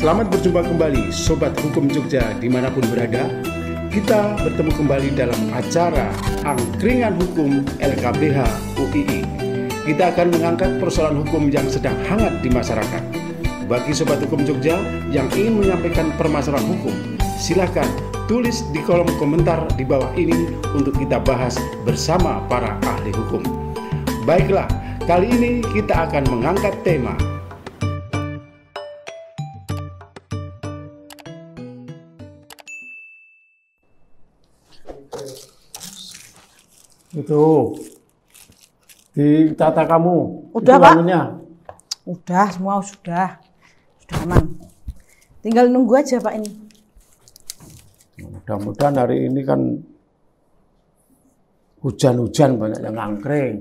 Selamat berjumpa kembali Sobat Hukum Jogja dimanapun berada. Kita bertemu kembali dalam acara Angkringan Hukum LKBH UII. Kita akan mengangkat persoalan hukum yang sedang hangat di masyarakat. Bagi Sobat Hukum Jogja yang ingin menyampaikan permasalahan hukum, silakan tulis di kolom komentar di bawah ini untuk kita bahas bersama para ahli hukum. Baiklah, kali ini kita akan mengangkat tema itu ditata kamu. Udah, itu Pak. lamunya. Udah, semua sudah aman. Tinggal nunggu aja Pak ini. Mudah-mudahan hari ini kan hujan-hujan banyak yang ngangkring.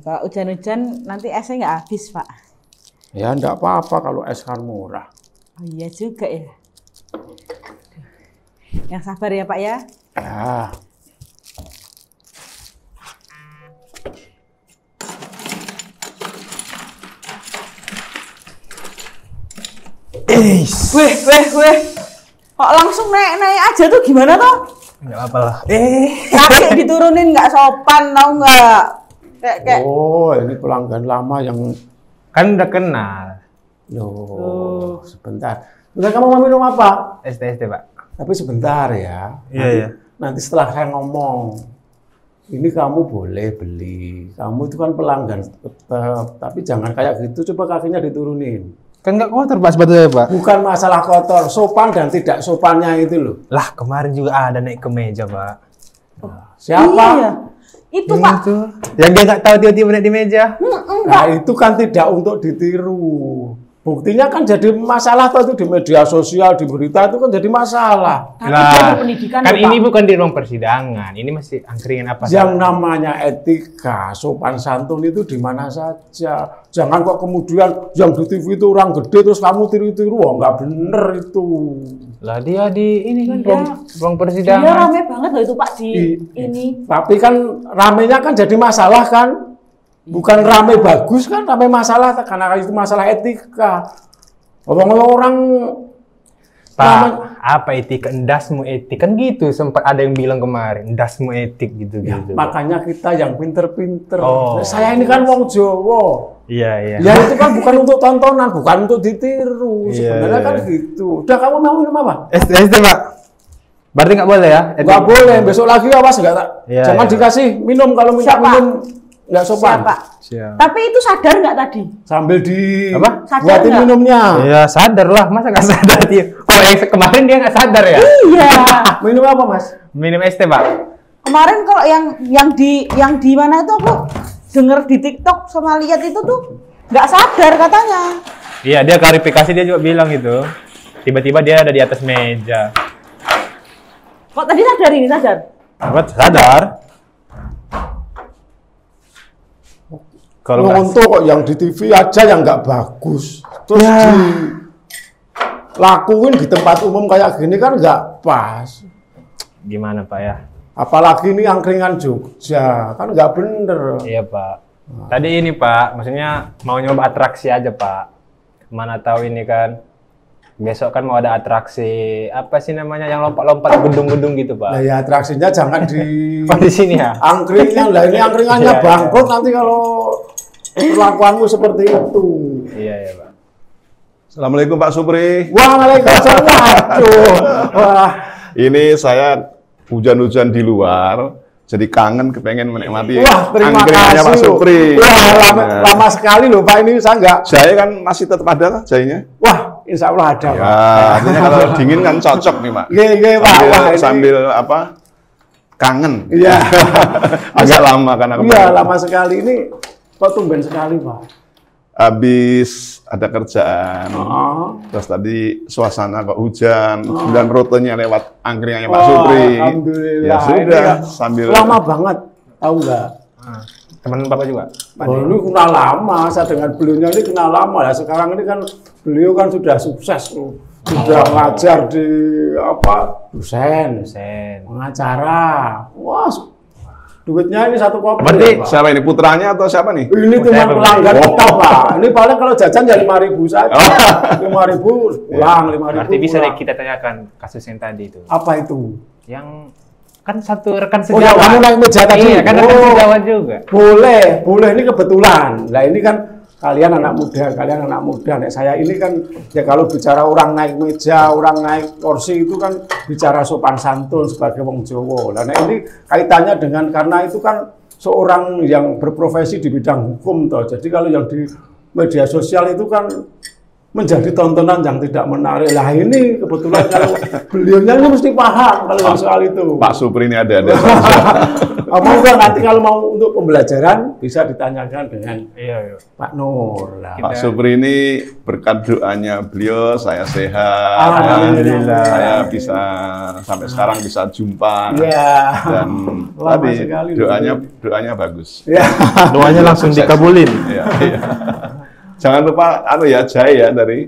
Kalau hujan-hujan nanti esnya nggak habis Pak. Ya enggak apa-apa kalau es kan murah. Oh iya juga ya. Yang sabar ya Pak ya. Ya. Weh. Kok langsung naik aja tuh gimana toh? Enggak apa lah. Kaki diturunin nggak sopan tau nggak? Kayak. Oh, ini pelanggan lama yang Kan udah kenal. loh, sebentar. Bentar, kamu mau minum apa? ST, Pak. Tapi sebentar ya. Iya, iya. Nanti setelah saya ngomong, ini kamu boleh beli. Kamu itu kan pelanggan tetap, tapi jangan kayak gitu. Coba kakinya diturunin. Kan nggak kotor Pak sepatunya Pak. Bukan masalah kotor, sopan dan tidak sopannya itu loh. Lah kemarin juga ada naik ke meja Pak. Siapa? Iya. Itu Yang Pak. itu. Yang dia nggak tahu tiba-tiba naik di meja. Nah itu kan tidak untuk ditiru. Buktinya kan jadi masalah tuh itu di media sosial, di berita itu kan jadi masalah. Tapi dia berpendidikan kan loh, ini Pak. bukan di ruang persidangan. Ini masih angkringan apa? Yang namanya etika, sopan santun itu di mana saja. Jangan kok kemudian yang di TV itu orang gede terus kamu tiru-tiru, oh nggak bener itu. Lah dia di ini kan Iya. ruang Dia persidangan. rame banget loh itu Pak di ini. Tapi kan ramenya kan jadi masalah kan. Bukan rame bagus kan, rame masalah karena itu masalah etika. Orang Pak, apa etika? Endasmu etik kan gitu. Sempat ada yang bilang kemarin, endasmu etik gitu. ya, makanya kita yang pinter-pinter. Oh. Nah, saya ini kan wong Jawa. Iya. Ya itu kan bukan untuk tontonan, bukan untuk ditiru. Iya, Sebenarnya iya. kan gitu. Udah, kamu mau minum apa? ST Pak. Berarti nggak boleh ya? Nggak boleh, besok lagi awas nggak tak? Iya, Jangan iya. dikasih minum kalau minta Siapa? minum nggak sopan. Siapa? Siap. Tapi itu sadar nggak tadi? Sambil di Apa? Sadar buatin nggak? minumnya. Iya sadar lah, masa nggak sadar dia? Oh yang kemarin dia nggak sadar ya? Iya. Minum apa, Mas? Minum ST Pak. Kemarin kalau yang di mana itu aku denger di TikTok sama lihat itu tuh nggak sadar katanya. Iya dia klarifikasi dia juga bilang gitu. Tiba-tiba dia ada di atas meja. Kok tadi sadar ini sadar? Apa? Sadar? Kalau nggak Untuk kok yang di TV aja yang nggak bagus. Terus Ya. dilakuin di tempat umum kayak gini kan nggak pas. gimana Pak ya? Apalagi ini angkringan Jogja, kan nggak bener. Iya Pak. Tadi ini Pak, maksudnya mau nyoba atraksi aja Pak. Mana tahu ini kan. Besok kan mau ada atraksi apa sih namanya yang lompat-lompat gedung-gedung gitu Nah Pak. ya atraksinya jangan di Oh di sini ya? angkringan lah, ini angkringannya Iya, bangkrut nanti kalau perlakuanmu seperti itu. Iya Pak. Assalamualaikum Pak Supri. Waalaikumsalam. Aduh. Wah, Ini saya hujan-hujan di luar, jadi kangen kepengen menikmati wah terima angkringannya Pak kasih. Supri. Wah, Nah, lama sekali loh Pak, ini saya nggak. jahe kan masih tetap ada lah jahenya. Wah, insya Allah ada Pak. Ya, artinya kalau dingin kan cocok nih Pak. Gede Pak. Sambil, Wah, ini- sambil apa? Kangen. Iya. Agak lama karena Iya, kemarin. lama sekali ini. Kok tumben sekali Pak? Habis ada kerjaan. Oh. Terus tadi suasana kok hujan, dan rutenya lewat angkringannya Pak Wah, Supri. Alhamdulillah. Ya Ini sudah, ya sambil lama banget, tahu nggak? Teman Bapak juga? Oh, ini kenal lama, saya dengan beliaunya ini kenal lama ya. Sekarang ini kan beliau kan sudah sukses loh. Sudah ngajar di apa? Dosen, Dosen. pengacara. Wah, Duitnya ini 1 koper. Berarti ya, Pak. Siapa ini, putranya atau siapa nih? Ini cuma Saya pelanggan pembeli. tetap, Pak. Ini paling kalau jajan ya 5.000 saja. 5.000 pulang, 5.000 berarti bisa pulang. kita tanyakan kasus yang tadi itu. Apa itu? Yang kan satu rekan Oh, ya, sejawat. kamu naik meja tadi? Iya, kan rekan Oh. sejawat juga. Boleh ini kebetulan. Nah ini kan kalian anak muda, nek saya ini kan ya kalau bicara orang naik meja, orang naik kursi itu kan bicara sopan santun sebagai wong Jawa. Nah ini kaitannya dengan karena itu kan seorang yang berprofesi di bidang hukum toh. Jadi kalau yang di media sosial itu kan menjadi tontonan yang tidak menarik. Lah ini kebetulan kalau beliaunya ini mesti paham kalau yang soal itu. Pak Supri ini ada. Monggo nanti kalau mau untuk pembelajaran bisa ditanyakan dengan Iya. Pak Nur lah. Pak Supri ini berkat doanya beliau saya sehat. Alhamdulillah. Saya bisa sampai sekarang bisa jumpa. Iya. Dan Lama tadi sekali doanya bagus. Ya. Doanya langsung dikabulin. Iya, iya. Jangan lupa jahe ya dari.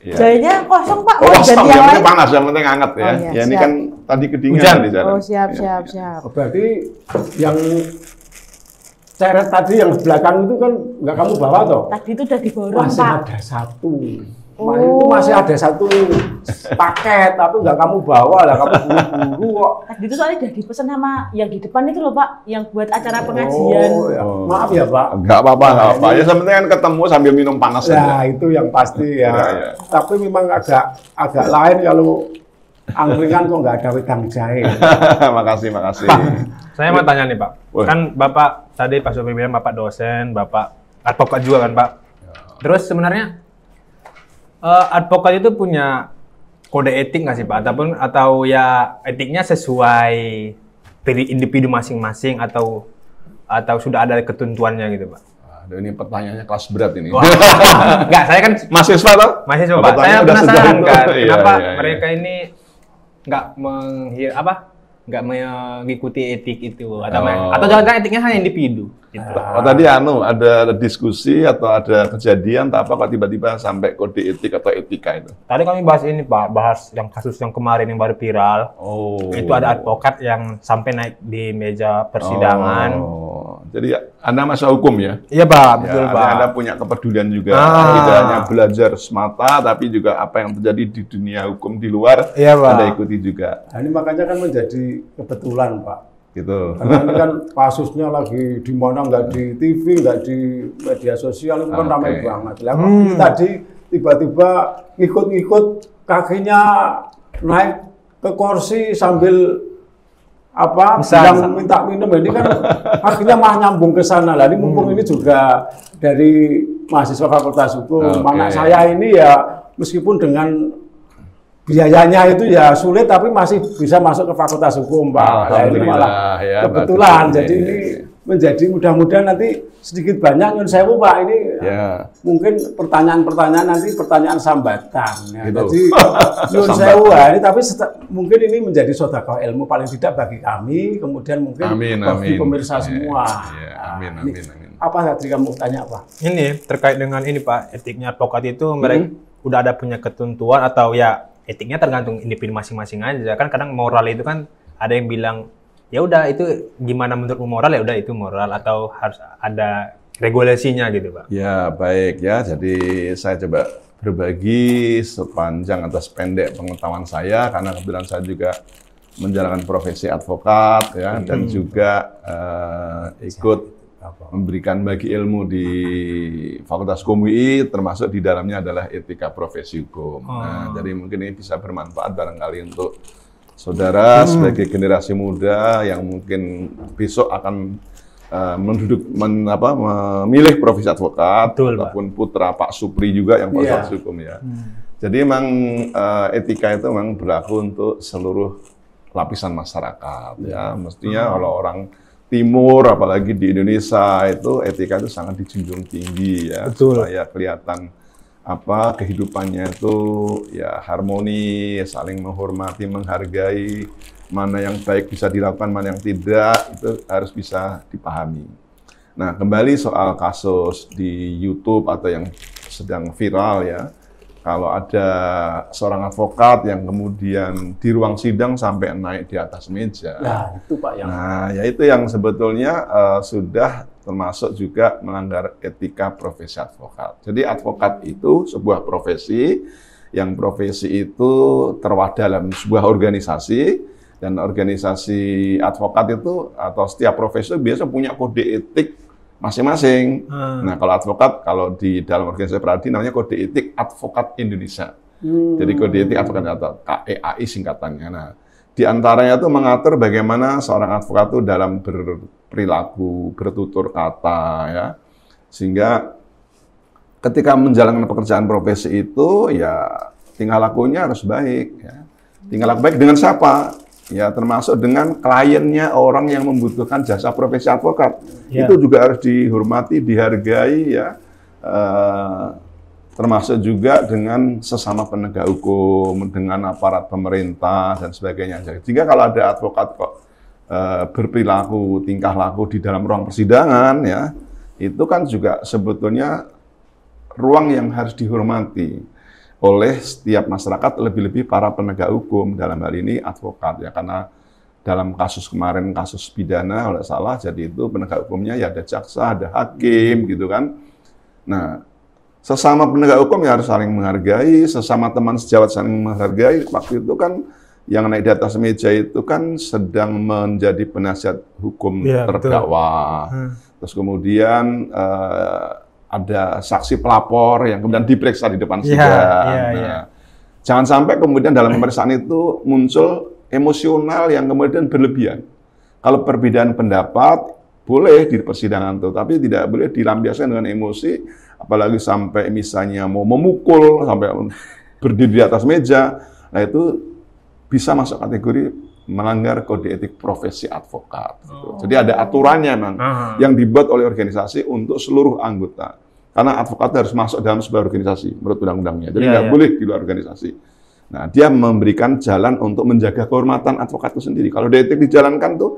Iya. Jahenya kosong Pak, Oh, mau kosong, ganti yang yang penting lain? panas, yang penting hangat ya. Oh, iya, Ya ini siap. kan tadi kedinginan Hujan. di sana. Oh siap. Berarti yang ceret tadi yang belakang itu kan nggak kamu bawa toh? Tadi itu udah diborong Masih Pak. ada satu. Oh. Itu masih ada satu paket, tapi nggak kamu bawa lah, kamu buru-buru kok. Tadi itu soalnya udah dipesan sama yang di depan itu loh Pak, yang buat acara pengajian. Oh, ya. Maaf ya Pak. Nggak apa-apa, nggak apa-apa. Ya sebenarnya kan ketemu sambil minum panas Nah saja. itu yang pasti ya. Iya, iya. Tapi memang agak lain kalau angkringan kok nggak ada wedang jahe. Makasih. Saya mau tanya nih Pak. Boleh. Kan Bapak tadi Pak Supri bilang Bapak dosen, Bapak advokat juga kan Pak. Terus sebenarnya advokat itu punya kode etik nggak sih Pak? Atau ya etiknya sesuai individu masing-masing atau sudah ada ketentuannya gitu Pak? Aduh, ini pertanyaannya kelas berat ini. Wah. Enggak, saya kan Mahasiswa toh? mahasiswa Pak. Pertanyaannya Saya udah penasaran sejauh itu. kan, Iya, kenapa iya, iya. mereka ini nggak mengikuti etik itu atau jangan-jangan etiknya hanya individu gitu. Oh tadi ada diskusi atau ada kejadian tak apa kok tiba-tiba sampai kode etik atau etika itu? Tadi kami bahas ini Pak, bahas yang kasus yang kemarin yang baru viral. Oh. Itu ada advokat yang sampai naik di meja persidangan. Oh. Jadi Anda masuk hukum ya? Iya Pak, betul Ya, Pak. Anda punya kepedulian juga, Ah. tidak hanya belajar semata, tapi juga apa yang terjadi di dunia hukum di luar, Iya, Pak. Anda ikuti juga, Nah, ini makanya kan menjadi kebetulan Pak. gitu. Karena ini kan kasusnya lagi di mana nggak di TV, nggak di media sosial itu kan Oke. ramai banget. Lah kok ini tadi tiba-tiba ngikut-ngikut kakinya naik ke kursi sambil Bisa. yang minta minum ini kan akhirnya malah nyambung ke sana lah. Ini mumpung ini juga dari mahasiswa Fakultas Hukum. Oke. Anak saya ini ya meskipun dengan biayanya itu ya sulit tapi masih bisa masuk ke Fakultas Hukum Pak. Nah, ini malah Alhamdulillah, ya, kebetulan. bagus. Jadi Iya, ini iya. menjadi mudah-mudahan nanti sedikit banyak nyun sewu Pak ini Ya. mungkin pertanyaan-pertanyaan nanti pertanyaan sambatan. Ya. Gitu. Jadi nyun sewu ya, ini tapi mungkin ini menjadi sedekah ilmu paling tidak bagi kami, kemudian mungkin Amin, bagi amin. pemirsa Iya, semua. iya, Nah, amin, ini amin, amin. Apa tadi kamu tanya Pak? Ini terkait dengan ini Pak, etiknya advokat itu mereka udah ada punya ketentuan atau ya etiknya tergantung individu masing-masing aja. Kan kadang moral itu kan ada yang bilang ya udah itu gimana menurut moral ya udah itu moral atau harus ada regulasinya gitu Pak. Ya, baik ya. Jadi saya coba berbagi sepanjang atau sependek pengetahuan saya karena kebetulan saya juga menjalankan profesi advokat ya dan juga ikut memberikan bagi ilmu di Fakultas Hukum UI termasuk di dalamnya adalah etika profesi hukum. Nah, jadi mungkin ini bisa bermanfaat barangkali untuk saudara sebagai generasi muda yang mungkin besok akan memilih profesi advokat. Betul, Pak. Ataupun putra Pak Supri juga yang Fakultas Iya. Hukum ya. Jadi memang etika itu memang berlaku untuk seluruh lapisan masyarakat ya. Mestinya kalau orang Timur apalagi di Indonesia itu etika itu sangat dijunjung tinggi ya. Betul. Supaya kelihatan kehidupannya itu ya harmoni, saling menghormati, menghargai, mana yang baik bisa dilakukan, mana yang tidak, itu harus bisa dipahami. Nah, kembali soal kasus di YouTube atau yang sedang viral ya, kalau ada seorang advokat yang kemudian di ruang sidang sampai naik di atas meja. Ya, itu Pak yang. Nah, ya itu yang sebetulnya sudah termasuk juga melanggar etika profesi advokat. Jadi advokat itu sebuah profesi, yang profesi itu terwadah dalam sebuah organisasi, dan organisasi advokat itu atau setiap profesi itu biasa punya kode etik masing-masing. Nah, kalau advokat, kalau di dalam organisasi peradi namanya kode etik Advokat Indonesia. Jadi kode etik advokat atau KEAI singkatannya. Nah, di antaranya itu mengatur bagaimana seorang advokat itu dalam berperilaku, bertutur kata, ya, sehingga ketika menjalankan pekerjaan profesi itu, ya tingkah lakunya harus baik. Ya. Tingkah laku baik dengan siapa? Ya, termasuk dengan kliennya, orang yang membutuhkan jasa profesi advokat. Ya. Itu juga harus dihormati, dihargai, ya. Termasuk juga dengan sesama penegak hukum, dengan aparat pemerintah, dan sebagainya. Jika kalau ada advokat kok berperilaku, tingkah laku di dalam ruang persidangan, ya, itu kan juga sebetulnya ruang yang harus dihormati oleh setiap masyarakat, lebih-lebih para penegak hukum, dalam hal ini advokat, ya, karena dalam kasus kemarin, kasus pidana oleh salah, jadi itu penegak hukumnya ya ada jaksa, ada hakim, gitu kan. Nah, sesama penegak hukum ya harus saling menghargai, sesama teman sejawat saling menghargai. Waktu itu kan yang naik di atas meja itu kan sedang menjadi penasihat hukum terdakwa. Terus kemudian ada saksi pelapor yang kemudian diperiksa di depan sidang. Jangan sampai kemudian dalam pemeriksaan itu muncul emosional yang kemudian berlebihan. Kalau perbedaan pendapat boleh di persidangan itu, tapi tidak boleh dilampiaskan dengan emosi, apalagi sampai misalnya mau memukul, sampai berdiri di atas meja. Nah, itu bisa masuk kategori melanggar kode etik profesi advokat. Jadi ada aturannya memang yang dibuat oleh organisasi untuk seluruh anggota. Karena advokat harus masuk dalam sebuah organisasi menurut undang-undangnya. Jadi nggak boleh di luar organisasi. Nah, dia memberikan jalan untuk menjaga kehormatan advokat itu sendiri. Kalau kode etik dijalankan tuh,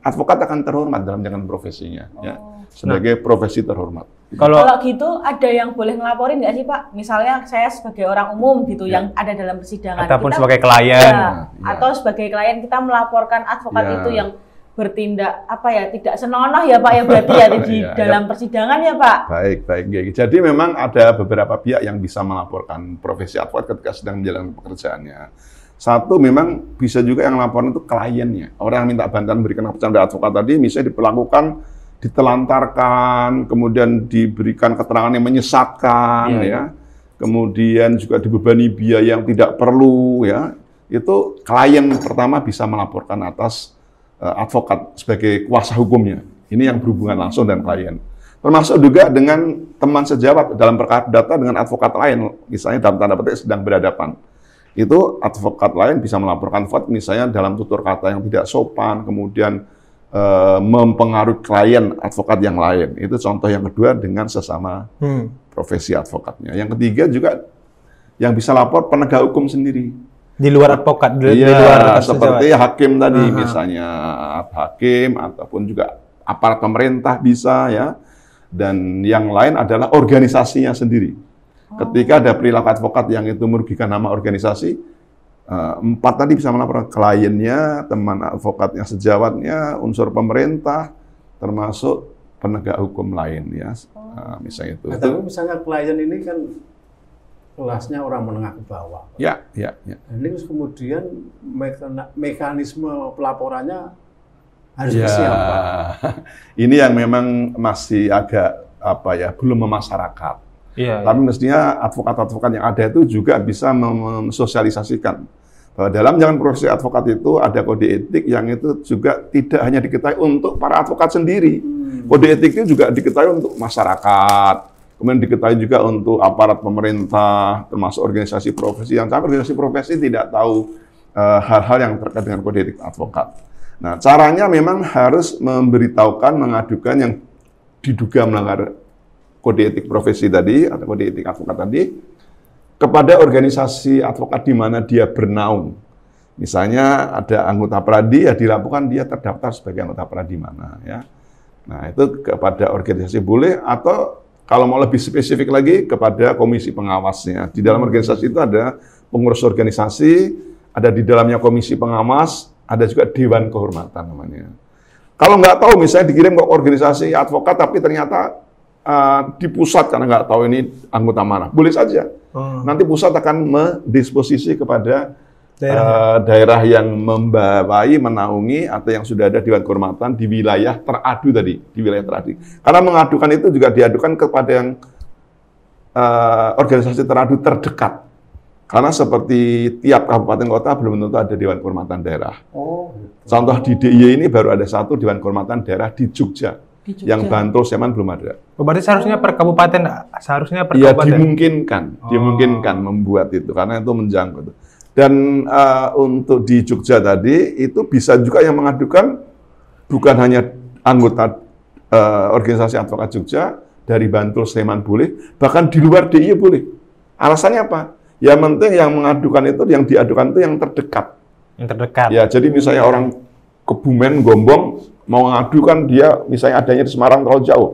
advokat akan terhormat dalam jalankan profesinya, ya, sebagai profesi terhormat. Kalau gitu ada yang boleh ngelaporin nggak sih Pak? Misalnya saya sebagai orang umum gitu yang ada dalam persidangan, ataupun kita, sebagai klien, atau sebagai klien kita melaporkan advokat itu yang bertindak apa ya, tidak senonoh ya Pak ya, berarti ya di dalam persidangan ya Pak. Baik. Jadi memang ada beberapa pihak yang bisa melaporkan profesi advokat ketika sedang menjalankan pekerjaannya. Satu, memang bisa juga yang laporan itu kliennya. Orang yang minta bantuan berikan kepercayaan dari advokat tadi, misalnya diperlakukan, ditelantarkan, kemudian diberikan keterangan yang menyesatkan, ya. Kemudian juga dibebani biaya yang tidak perlu, ya. Itu klien pertama bisa melaporkan atas advokat sebagai kuasa hukumnya. Ini yang berhubungan langsung dengan klien. Termasuk juga dengan teman sejawat dalam perkara data dengan advokat lain, misalnya dalam tanda petik sedang berhadapan. Itu advokat lain bisa melaporkan advokat misalnya dalam tutur kata yang tidak sopan, kemudian mempengaruhi klien advokat yang lain. Itu contoh yang kedua dengan sesama profesi advokatnya. Yang ketiga juga yang bisa lapor penegak hukum sendiri. Di luar advokat, di luar seperti hakim tadi, misalnya hakim ataupun juga aparat pemerintah bisa, ya. Dan yang lain adalah organisasinya sendiri. Ketika ada perilaku advokat yang itu merugikan nama organisasi, 4 tadi bisa melaporkan kliennya, teman advokatnya, sejawatnya, unsur pemerintah, termasuk penegak hukum lain, ya. Misalnya itu. Tapi misalnya klien ini kan kelasnya orang menengah ke bawah. Ya. Ini kemudian mekanisme pelaporannya harus siapa? Ini yang memang masih agak belum memasyarakat. Tapi mestinya advokat-advokat yang ada itu juga bisa mensosialisasikan bahwa dalam jalan profesi advokat itu ada kode etik yang itu juga tidak hanya diketahui untuk para advokat sendiri. Kode etik itu juga diketahui untuk masyarakat. Kemudian diketahui juga untuk aparat pemerintah, termasuk organisasi profesi. Yang sampai organisasi profesi tidak tahu hal-hal yang terkait dengan kode etik advokat. Nah, caranya memang harus memberitahukan, mengadukan yang diduga melanggar kode etik profesi tadi, atau kode etik advokat tadi, kepada organisasi advokat di mana dia bernaung. Misalnya ada anggota pradi, ya dilaporkan dia terdaftar sebagai anggota pradi mana, ya. Nah, itu kepada organisasi boleh, atau kalau mau lebih spesifik lagi kepada komisi pengawasnya. Di dalam organisasi itu ada pengurus organisasi, ada di dalamnya komisi pengawas, ada juga dewan kehormatan namanya. Kalau nggak tahu misalnya dikirim ke organisasi advokat tapi ternyata di pusat karena nggak tahu ini anggota mana, boleh saja. Nanti pusat akan mendisposisi kepada daerah yang membawai, menaungi atau yang sudah ada dewan kehormatan di wilayah teradu tadi, di wilayah teradu. Karena mengadukan itu juga diadukan kepada yang organisasi teradu terdekat. Karena seperti tiap kabupaten kota belum tentu ada dewan kehormatan daerah. Contoh di DIY ini baru ada satu dewan kehormatan daerah di Jogja. Yang Bantul, Sleman belum ada. Berarti seharusnya per kabupaten, ya dimungkinkan membuat itu karena itu menjangkau. Dan untuk di Jogja tadi itu bisa juga yang mengadukan bukan hanya anggota organisasi advokat Jogja dari Bantul, Sleman boleh, bahkan di luar DIY boleh. Alasannya apa? Yang penting yang mengadukan itu, yang diadukan itu yang terdekat. Yang terdekat. Ya, jadi misalnya orang Kebumen, Gombong mau mengadukan dia misalnya adanya di Semarang terlalu jauh,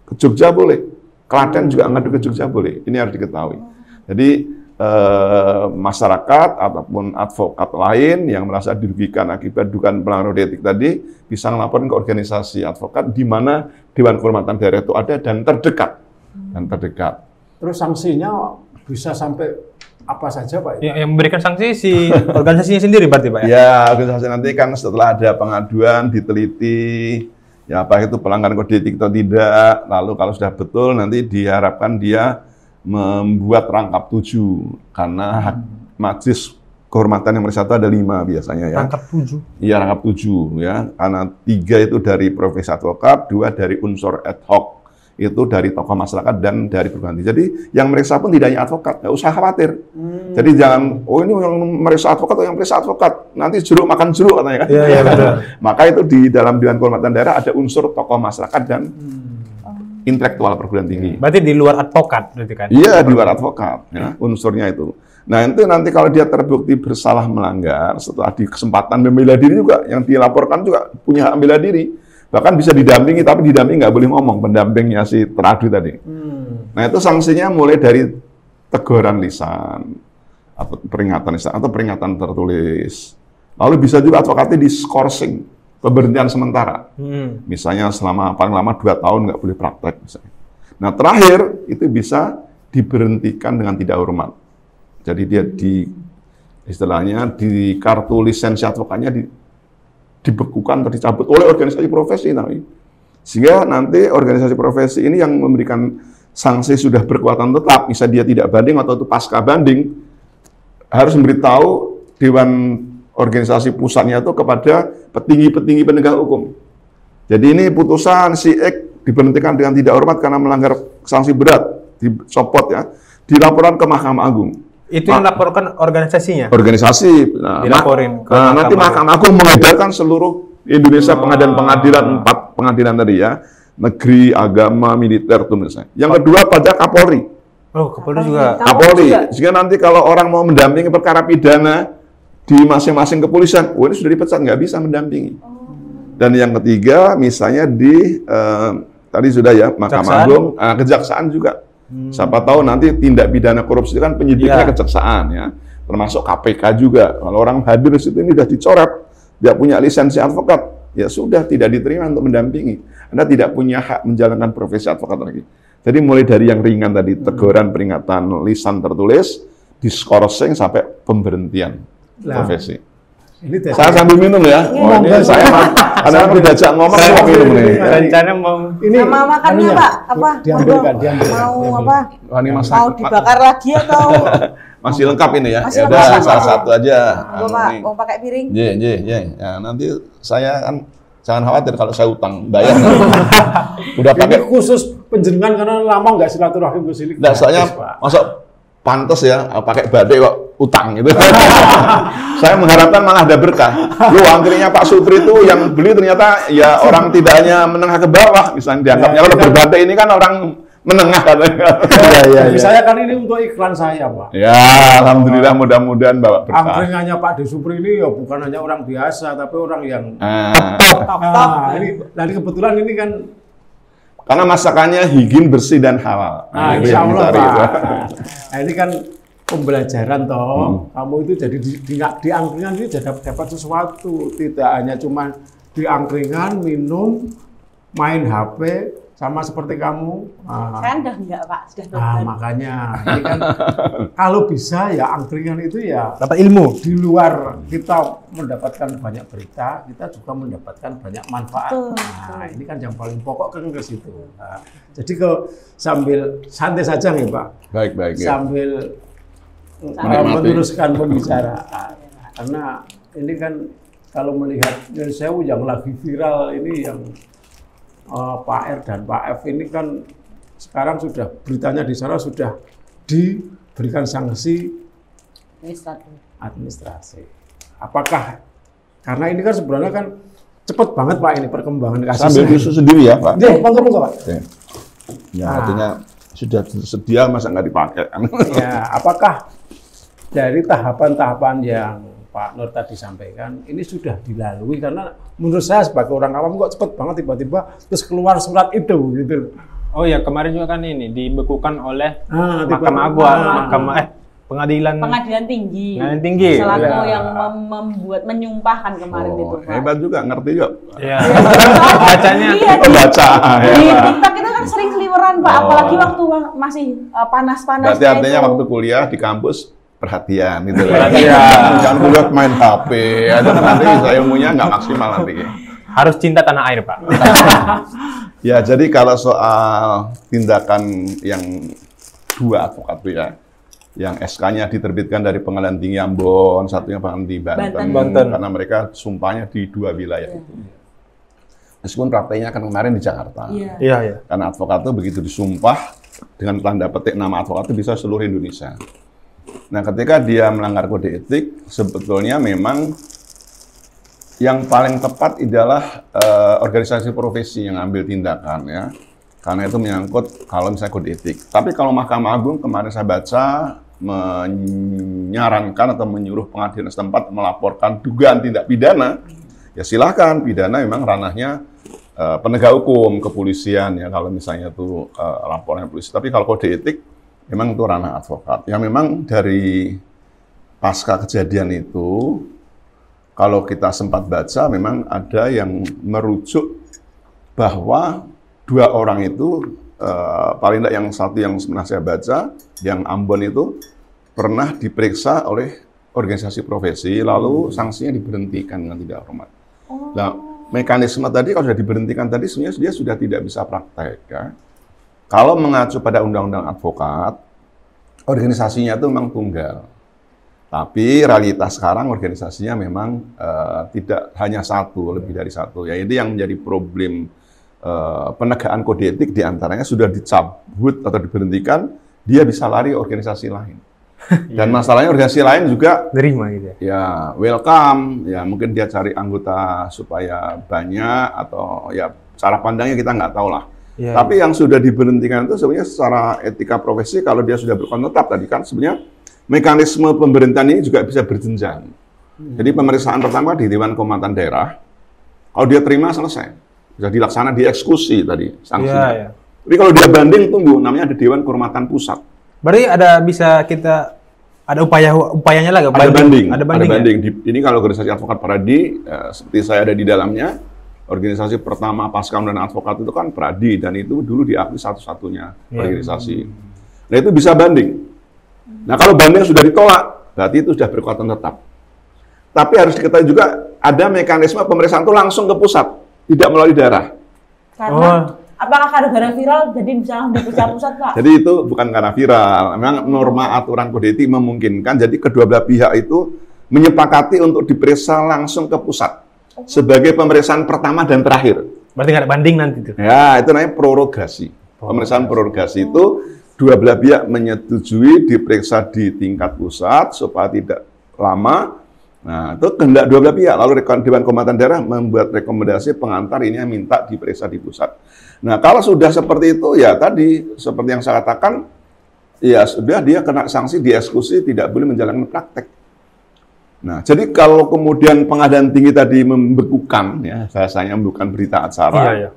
ke Jogja boleh, Klaten juga ngadu ke Jogja boleh. Ini harus diketahui. Jadi masyarakat ataupun advokat lain yang merasa dirugikan akibat dugaan pelanggaran kode etik tadi bisa melaporkan ke organisasi advokat di mana dewan kehormatan daerah itu ada dan terdekat. Terus sanksinya bisa sampai apa saja, Pak? Yang memberikan sanksi si organisasinya sendiri berarti, Pak? Ya, organisasi nanti kan setelah ada pengaduan diteliti, ya apa itu pelanggaran kode etik atau tidak, lalu kalau sudah betul nanti diharapkan dia membuat rangkap 7, karena majelis kehormatan yang nomor 1 ada 5 biasanya ya. Rangkap 7? Iya, rangkap 7 ya, karena 3 itu dari profesi advokat, 2 dari unsur ad hoc. Itu dari tokoh masyarakat dan dari perguruan tinggi. Jadi yang meriksa pun tidak hanya advokat, nggak usah khawatir. Jadi jangan, oh ini yang meriksa advokat atau yang meriksa advokat, nanti jeruk makan jeruk katanya kan. Iya, betul. Maka itu di dalam dewan kehormatan daerah ada unsur tokoh masyarakat dan intelektual perguruan tinggi. Berarti di luar advokat, berarti kan? Iya, di luar advokat, ya, unsurnya itu. Nah itu nanti kalau dia terbukti bersalah melanggar, setelah di kesempatan membela diri juga, yang dilaporkan juga punya hak membela diri. Bahkan bisa didampingi, tapi didampingi nggak boleh ngomong, pendampingnya si teradu tadi. Nah itu sanksinya mulai dari teguran lisan, atau peringatan lisan, atau peringatan tertulis. Lalu bisa juga advokatnya diskorsing, pemberhentian sementara. Misalnya selama paling lama 2 tahun nggak boleh praktek. Misalnya. Nah terakhir itu bisa diberhentikan dengan tidak hormat. Jadi dia istilahnya di kartu lisensi advokatnya dibekukan atau dicabut oleh organisasi profesi. Sehingga nanti organisasi profesi ini yang memberikan sanksi sudah berkekuatan tetap, bisa dia tidak banding atau itu pasca banding, harus memberitahu Dewan Organisasi Pusatnya itu kepada petinggi-petinggi penegak hukum. Jadi ini putusan si X diberhentikan dengan tidak hormat karena melanggar sanksi berat, dicopot ya, dilaporkan ke Mahkamah Agung. Itu yang laporkan organisasinya? Organisasi. Nah, dilaporin ke nanti Mahkamah Agung mengedarkan seluruh Indonesia pengadilan-pengadilan, 4 pengadilan tadi ya. Negeri, agama, militer itu misalnya. Yang kedua pada Kapolri. Oh, Kapolri juga? Kapolri. Sehingga nanti kalau orang mau mendampingi perkara pidana di masing-masing kepolisian, ini sudah dipecat, nggak bisa mendampingi. Dan yang ketiga misalnya di, tadi sudah ya, Mahkamah Agung, Kejaksaan juga. Siapa tahu nanti tindak pidana korupsi itu kan penyidiknya kejaksaan ya, termasuk KPK juga. Kalau orang hadir di situ ini sudah dicoret, tidak punya lisensi advokat, ya sudah tidak diterima untuk mendampingi. Anda tidak punya hak menjalankan profesi advokat lagi. Jadi mulai dari yang ringan tadi, teguran, peringatan, lisan tertulis, diskorsing sampai pemberhentian profesi. Ini saya sambil minum ya. Ini saya karena aku diajak ngomong saya minum nih. Rencana mau ini sama makannya Pak, apa? Diambilkan. Mau apa? Mau dibakar lagi atau? Masih lengkap ini ya. Masih Ya udah lengkap. salah satu aja. Pak, mau pakai piring? Iya. Ya, nanti saya kan jangan khawatir kalau saya utang bayar. Udah Ini pakai khusus penjenengan karena lama nggak silaturahim ke sini. Nggak, soalnya masuk pantes ya, pakai badai kok utang gitu. Saya mengharapkan malah ada berkah. Lu angkrinnya Pak Supri itu yang beli ternyata ya orang tidak hanya menengah ke bawah, misalnya dianggapnya kalau berbadai ini kan orang menengah katanya. Iya. Saya kan ini untuk iklan saya, Pak. Ya, alhamdulillah mudah-mudahan bawa berkah. Angkringannya Pak De Supri ini ya bukan hanya orang biasa, tapi orang yang Ah, ini kebetulan ini kan Karena masakannya higien, bersih dan halal. Nah, itu insya yang Allah, dicari Pak. itu. Nah, ini kan pembelajaran toh. Kamu itu jadi di angkringan ini jadi dapat sesuatu. Tidak hanya cuma di angkringan, minum, main HP, sama seperti kamu. Saya udah enggak, Pak, sudah Nah, tobat. makanya ini kan kalau bisa ya angkringan itu ya Dapat ilmu. di luar kita mendapatkan banyak berita, kita juga mendapatkan banyak manfaat. Betul, Nah, ini kan yang paling pokok kan ke situ. Nah, jadi sambil santai saja nih Pak, Baik-baik ya. sambil Menikmati. meneruskan pembicaraan. Karena ini kan kalau melihat Nyun Sewu yang lagi viral ini yang Pak R dan Pak F ini kan sekarang sudah beritanya di sana sudah diberikan sanksi administrasi. Apakah karena ini kan sebenarnya kan cepat banget Pak ini perkembangan Sambil kasusnya. susu sendiri ya, Pak. Iya, monggo Pak. Oke. Ya, Nah. artinya sudah tersedia masa nggak dipakai. Ya, apakah dari tahapan-tahapan yang Pak Nur tadi sampaikan ini sudah dilalui? Karena menurut saya sebagai orang awam kok cepet banget tiba-tiba terus keluar surat itu gitu. Oh ya, kemarin juga kan ini dibekukan oleh Tiba- Mahkamah Agung, Pengadilan Tinggi. Pengadilan Tinggi. Selaku Ya. yang membuat menyumpahkan kemarin itu, Pak. Hebat juga, ngerti juga. Iya. Bacanya Iya, Oh, baca. di Ya. TikTok itu kan sering seliweran, Pak, Oh. apalagi waktu masih panas-panas. Berarti artinya waktu kuliah di kampus perhatian gitu ya. Perhatian. Jangan kuliah main HP. Ada nanti ilmunya nggak maksimal nanti. harus cinta tanah air, Pak. Ya, jadi kalau soal tindakan yang dua advokat itu ya, yang SK-nya diterbitkan dari Pengadilan Tinggi Ambon, satunya Pengadilan Tinggi Banten. karena mereka sumpahnya di dua wilayah itu. Meskipun prakteknya kan kemarin di Jakarta. Iya. Iya, iya. Karena advokat itu begitu disumpah, dengan tanda petik nama advokat itu bisa seluruh Indonesia. Nah, ketika dia melanggar kode etik, sebetulnya memang yang paling tepat adalah organisasi profesi yang ambil tindakan ya. Karena itu menyangkut kalau misalnya kode etik. Tapi kalau Mahkamah Agung kemarin saya baca menyarankan atau menyuruh pengadilan setempat melaporkan dugaan tindak pidana, ya silahkan, pidana memang ranahnya penegak hukum, kepolisian ya kalau misalnya itu laporan polisi. Tapi kalau kode etik memang itu ranah advokat. Ya memang dari pasca kejadian itu, kalau kita sempat baca, memang ada yang merujuk bahwa dua orang itu, paling tidak yang satu yang pernah saya baca, yang Ambon itu pernah diperiksa oleh organisasi profesi, lalu sanksinya diberhentikan dengan tidak hormat. Nah, mekanisme tadi kalau sudah diberhentikan tadi, sebenarnya dia sudah tidak bisa praktek. Ya. Kalau mengacu pada undang-undang advokat, organisasinya itu memang tunggal. Tapi realitas sekarang organisasinya memang tidak hanya satu, lebih dari satu. Ya itu yang menjadi problem penegakan kode etik diantaranya sudah dicabut atau diberhentikan, dia bisa lari organisasi lain. Dan masalahnya organisasi lain juga Nerima gitu ya. ya welcome, ya mungkin dia cari anggota supaya banyak atau ya cara pandangnya kita nggak tahu lah. Iya, Tapi yang sudah diberhentikan itu sebenarnya secara etika profesi kalau dia sudah berkontrak tetap tadi kan sebenarnya mekanisme pemberhentian ini juga bisa berjenjang. Jadi pemeriksaan pertama di Dewan Kehormatan Daerah, kalau dia terima selesai, bisa dilaksanakan dieksekusi tadi sanksinya. Iya, iya. Jadi kalau dia banding tunggu, namanya ada Dewan Kehormatan Pusat. Berarti ada bisa kita ada upayanya lagi. Ada banding. Ada banding. Ya? Ini kalau organisasi advokat Pradi, seperti saya ada di dalamnya, organisasi pertama pasca undang advokat itu kan Pradi dan itu dulu diakui satu-satunya organisasi. Nah itu bisa banding. Nah kalau banding sudah ditolak, berarti itu sudah berkekuatan tetap. Tapi harus diketahui juga ada mekanisme pemeriksaan itu langsung ke pusat, tidak melalui daerah. Karena apakah gara-gara viral jadi bisa diperiksa pusat, Pak? Jadi itu bukan karena viral, memang norma aturan kode etik memungkinkan. Jadi kedua belah pihak itu menyepakati untuk diperiksa langsung ke pusat sebagai pemeriksaan pertama dan terakhir. Berarti nggak ada banding nanti tuh. Ya, itu namanya prorogasi. Pemeriksaan prorogasi itu dua belah pihak menyetujui diperiksa di tingkat pusat supaya tidak lama. Nah, itu kehendak dua belah pihak. Lalu Dewan Kehormatan Daerah membuat rekomendasi pengantar ini yang minta diperiksa di pusat. Nah, kalau sudah seperti itu, ya tadi seperti yang saya katakan, ya sudah dia kena sanksi dieksekusi, tidak boleh menjalankan praktek. Nah, jadi kalau kemudian Pengadilan Tinggi tadi membekukan, ya bahasanya membekukan berita acara, Iya, iya.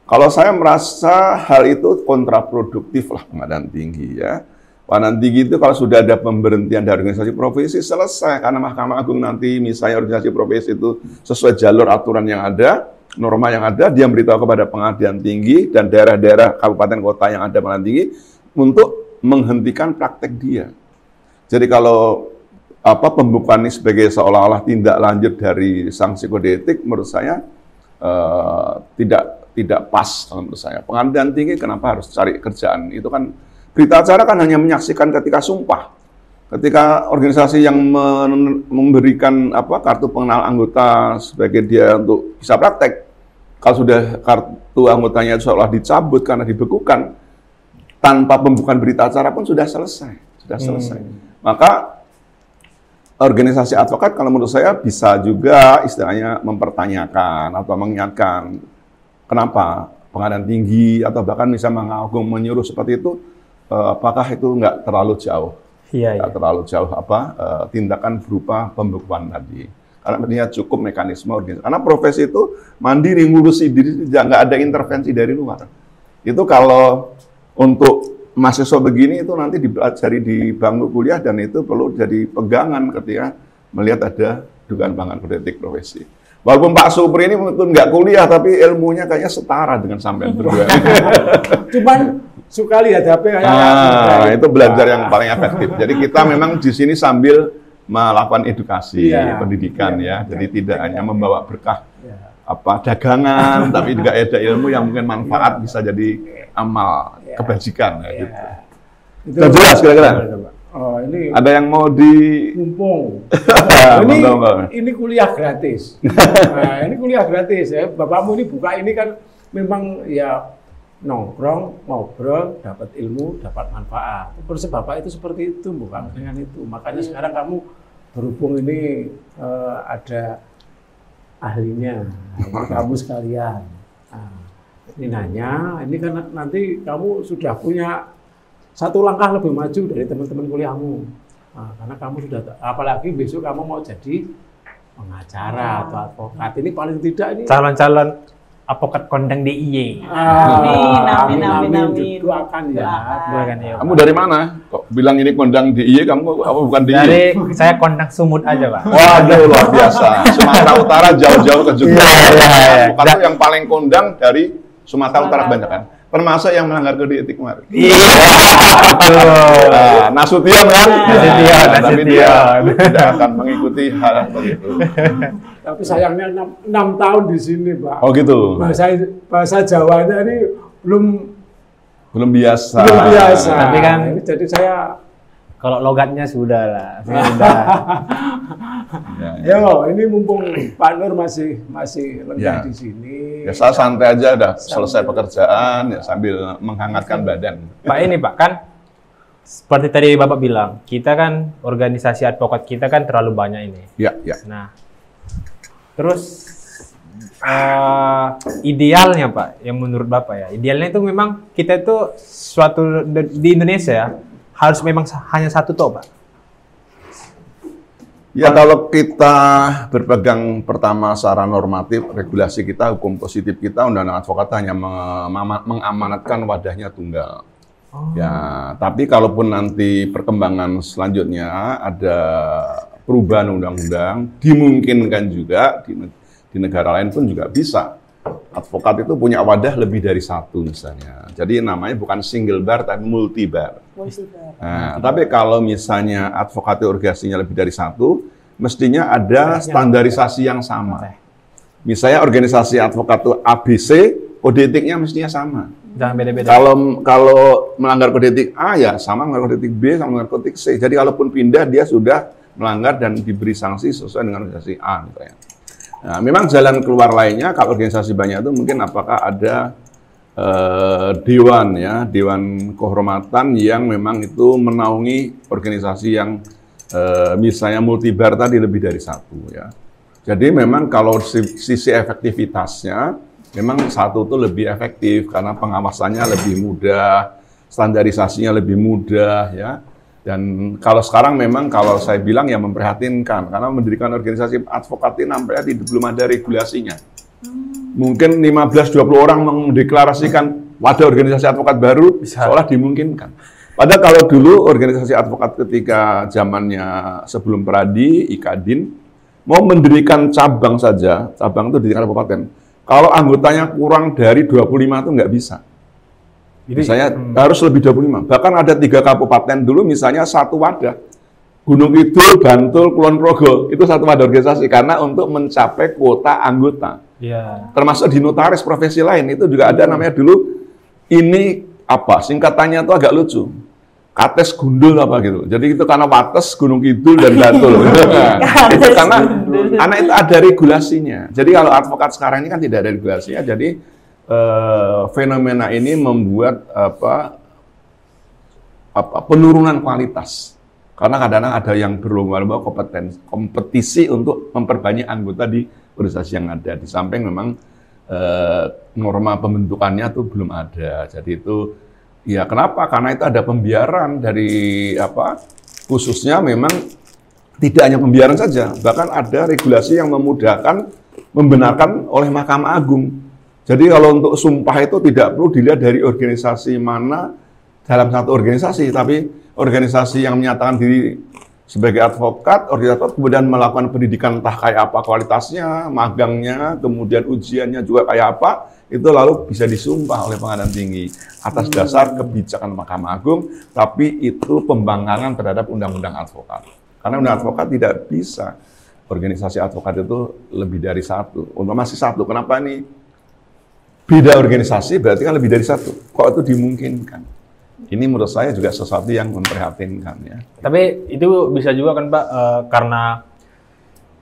Kalau saya merasa hal itu kontraproduktif lah pengadilan tinggi ya. Pengadilan tinggi itu kalau sudah ada pemberhentian dari organisasi profesi selesai, karena Mahkamah Agung nanti misalnya organisasi profesi itu sesuai jalur aturan yang ada, norma yang ada, dia memberitahu kepada pengadilan tinggi dan daerah-daerah kabupaten kota yang ada pengadilan tinggi untuk menghentikan praktek dia. Jadi kalau pembukaan ini sebagai seolah-olah tindak lanjut dari sanksi kode etik, menurut saya tidak pas menurut saya. Pengadilan tinggi kenapa harus cari kerjaan? Itu kan berita acara kan hanya menyaksikan ketika sumpah. Ketika organisasi yang memberikan kartu pengenal anggota sebagai dia untuk bisa praktek, kalau sudah kartu anggotanya seolah dicabut karena dibekukan, tanpa pembukaan berita acara pun sudah selesai. Maka organisasi advokat kalau menurut saya bisa juga istilahnya mempertanyakan atau mengingatkan kenapa pengadilan tinggi atau bahkan bisa mengagung menyuruh seperti itu, apakah itu nggak terlalu jauh? Nggak terlalu jauh tindakan berupa pembekuan tadi. Karena dia cukup mekanisme organisasi. Karena profesi itu mandiri, ngurusi diri, nggak ada intervensi dari luar. Itu kalau untuk mahasiswa begini itu nanti dipelajari di bangku kuliah dan itu perlu jadi pegangan ketika melihat ada dugaan pelanggaran kode etik profesi. Walaupun Pak Supri ini mungkin nggak kuliah, tapi ilmunya kayaknya setara dengan sampean berdua. Cuman suka lihat HP kayak itu belajar yang paling efektif. Jadi kita memang di sini sambil melakukan edukasi pendidikan ya. Jadi tidak hanya membawa berkah dagangan, tapi juga ada ilmu yang mungkin manfaat bisa jadi amal kebajikan gitu. Sudah jelas kira-kira? Oh, ini ada yang mau di mumpung. ini kuliah gratis. Nah, ini kuliah gratis ya. Bapakmu ini buka ini kan memang ya nongkrong, ngobrol, dapat ilmu, dapat manfaat. Terus Bapak itu seperti itu, bukan dengan itu. Makanya sekarang kamu berhubung ini ada ahlinya, kamu sekalian. Nah, ini nanya, ini kan nanti kamu sudah punya satu langkah lebih maju dari teman-teman kuliahmu. Nah, karena kamu sudah, apalagi besok kamu mau jadi pengacara atau advokat. Ini paling tidak ini calon-calon advokat kondang DIY. Amin. Doakan ya. Kamu dari mana? Kok bilang ini kondang DIY, kamu apa bukan DIY? Dari saya kondang Sumut aja, Pak. Waduh, luar biasa. Sumatera Utara jauh-jauh ke Jogja. Advokat itu yang paling kondang dari Sumatera Utara kebanyakan. Termasuk yang melanggar kode etik kemarin. Nasution kan? Tapi dia tidak akan mengikuti hal seperti itu. Tapi sayangnya 6 tahun di sini, Pak. Oh gitu. Bahasa Jawanya ini belum biasa. Tapi kan jadi saya kalau logatnya sudah lah. Yo, ini mumpung Pak Nur masih lengah di sini. Ya saya santai aja, udah selesai pekerjaan ya sambil menghangatkan badan. Pak ini Pak kan seperti tadi Bapak bilang, kita kan organisasi advokat kita kan terlalu banyak ini. Ya. Nah, terus idealnya Pak, yang menurut Bapak ya, idealnya itu memang kita itu suatu di Indonesia ya, harus memang hanya satu toh Pak. Ya kalau kita berpegang pertama secara normatif, regulasi kita, hukum positif kita, undang-undang advokat hanya mengamanatkan wadahnya tunggal. Ya, tapi kalaupun nanti perkembangan selanjutnya ada perubahan undang-undang, dimungkinkan juga di negara lain pun juga bisa. Advokat itu punya wadah lebih dari satu misalnya. Jadi namanya bukan single bar tapi multi bar. Nah, tapi kalau misalnya advokat itu organisasinya lebih dari satu, mestinya ada standarisasi yang sama. Misalnya organisasi advokat itu ABC, kode etiknya mestinya sama. Jangan beda-beda. Kalau melanggar kode etik A ya sama melanggar kode etik B sama melanggar kode etik C. Jadi kalaupun pindah dia sudah melanggar dan diberi sanksi sesuai dengan organisasi A misalnya. Nah, memang jalan keluar lainnya kalau organisasi banyak itu mungkin apakah ada dewan ya, dewan kehormatan yang memang itu menaungi organisasi yang misalnya multibar tadi lebih dari satu ya. Jadi memang kalau sisi efektivitasnya memang satu itu lebih efektif karena pengawasannya lebih mudah, standarisasinya lebih mudah ya. Dan kalau sekarang memang kalau saya bilang ya memprihatinkan karena mendirikan organisasi advokat ini nampaknya belum ada regulasinya. mungkin 15-20 orang mendeklarasikan wadah organisasi advokat baru, seolah dimungkinkan. Padahal kalau dulu organisasi advokat ketika zamannya sebelum Peradi, Ikadin, mau mendirikan cabang saja, cabang itu di tingkat kabupaten. Kalau anggotanya kurang dari 25 itu nggak bisa. Misalnya harus lebih 25. Bahkan ada 3 kabupaten dulu misalnya satu wadah. Gunung Kidul, Bantul, Kulon Progo, itu satu wadah organisasi karena untuk mencapai kuota anggota. Iya. Termasuk di notaris profesi lain itu juga ada namanya dulu ini apa? Singkatannya itu agak lucu. Kates Gundul apa gitu. Jadi itu karena Wates, Gunung Kidul dan Bantul. Itu karena itu ada regulasinya. Jadi kalau advokat sekarang ini kan tidak ada regulasinya. Jadi fenomena ini membuat penurunan kualitas. Karena kadang-kadang ada yang berlomba-lomba kompetisi untuk memperbanyak anggota di organisasi yang ada. Di samping memang norma pembentukannya tuh belum ada. Jadi itu ya kenapa? Karena itu ada pembiaran dari khususnya memang tidak hanya pembiaran saja, bahkan ada regulasi yang memudahkan membenarkan oleh Mahkamah Agung. Jadi kalau untuk sumpah itu tidak perlu dilihat dari organisasi mana dalam satu organisasi, tapi organisasi yang menyatakan diri sebagai advokat, organisator kemudian melakukan pendidikan entah kayak apa kualitasnya, magangnya, kemudian ujiannya juga kayak apa, itu lalu bisa disumpah oleh pengadilan tinggi atas dasar kebijakan Mahkamah Agung, tapi itu pembangkangan terhadap undang-undang advokat. Karena undang advokat tidak bisa organisasi advokat itu lebih dari satu. Untuk masih satu, kenapa ini beda organisasi berarti kan lebih dari satu? Kok itu dimungkinkan? Ini menurut saya juga sesuatu yang memprihatinkan ya. Tapi itu bisa juga kan Pak, karena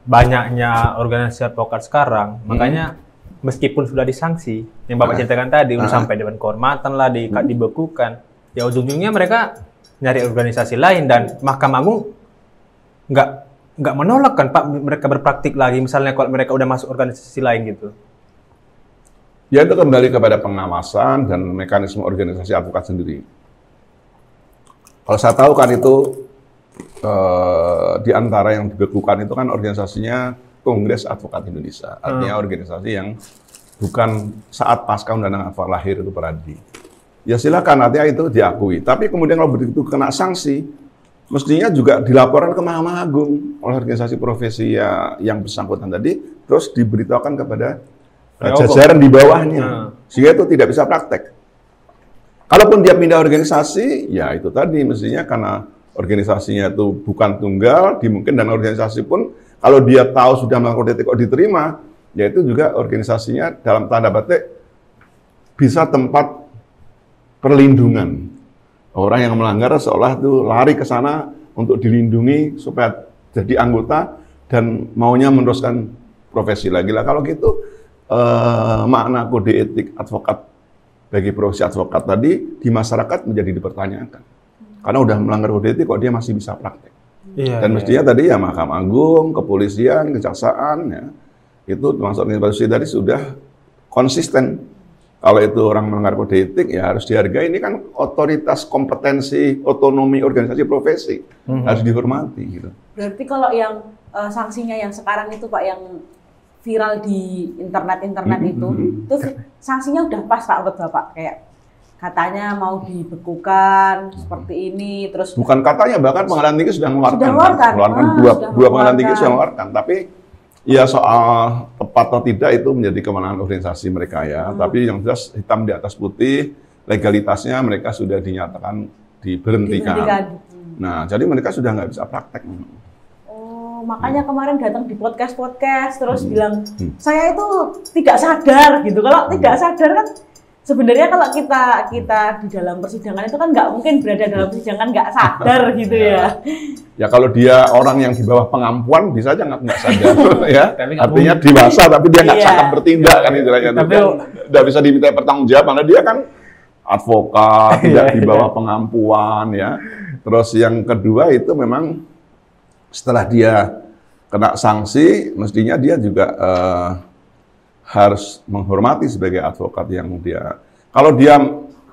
banyaknya organisasi advokat sekarang, makanya meskipun sudah disanksi, yang Bapak ceritakan tadi, udah sampai dewan kehormatan lah, dibekukan, ya ujung-ujungnya mereka nyari organisasi lain dan Mahkamah Agung nggak menolak kan Pak mereka berpraktik lagi, misalnya kalau mereka udah masuk organisasi lain gitu. Ya itu kembali kepada pengawasan dan mekanisme organisasi advokat sendiri. Kalau saya tahu kan itu di antara yang dibekukan itu kan organisasinya Kongres Advokat Indonesia, artinya organisasi yang bukan saat pasca Undang-Undang Advokat lahir itu Peradi. Ya silakan artinya itu diakui. Tapi kemudian kalau begitu kena sanksi, mestinya juga dilaporkan ke Mahkamah Agung oleh organisasi profesi yang bersangkutan tadi, terus diberitahukan kepada jajaran di bawahnya, sehingga itu tidak bisa praktek. Kalaupun dia pindah organisasi, ya itu tadi mestinya karena organisasinya itu bukan tunggal, dimungkin dan organisasi pun kalau dia tahu sudah melakukan kok diterima, ya itu juga organisasinya dalam tanda petik bisa tempat perlindungan. Orang yang melanggar seolah itu lari ke sana untuk dilindungi supaya jadi anggota dan maunya meneruskan profesi lagi lah. Kalau gitu makna kode etik advokat bagi profesi advokat tadi di masyarakat menjadi dipertanyakan. Karena udah melanggar kode etik kok dia masih bisa praktek. Dan mestinya tadi ya Mahkamah Agung, kepolisian, kejaksaan ya itu termasuk institusi tadi sudah konsisten. Kalau itu orang melanggar kode etik ya harus dihargai. Ini kan otoritas kompetensi otonomi organisasi profesi harus dihormati gitu. Berarti kalau yang sanksinya yang sekarang itu Pak yang viral di internet itu sanksinya udah pas Pak menurut Bapak, kayak katanya mau dibekukan seperti ini, terus bukan katanya, bahkan pengadilan tinggi sudah mengeluarkan dua pengadilan tinggi sudah mengeluarkan, tapi ya soal tepat atau tidak itu menjadi kewenangan organisasi mereka ya, tapi yang jelas hitam di atas putih legalitasnya mereka sudah dinyatakan diberhentikan. Nah jadi mereka sudah nggak bisa praktek. Makanya kemarin datang di podcast terus bilang saya itu tidak sadar gitu. Kalau tidak sadar kan sebenarnya kalau kita di dalam persidangan itu kan nggak mungkin berada dalam persidangan nggak sadar gitu ya. Ya kalau dia orang yang di bawah pengampuan bisa aja nggak sadar ya. Artinya dewasa tapi dia nggak cakap bertindak kan istilahnya. Tapi nggak bisa diminta pertanggungjawab karena dia kan advokat tidak di bawah pengampuan ya. Terus yang kedua itu memang setelah dia kena sanksi, mestinya dia juga harus menghormati sebagai advokat yang dia. Kalau dia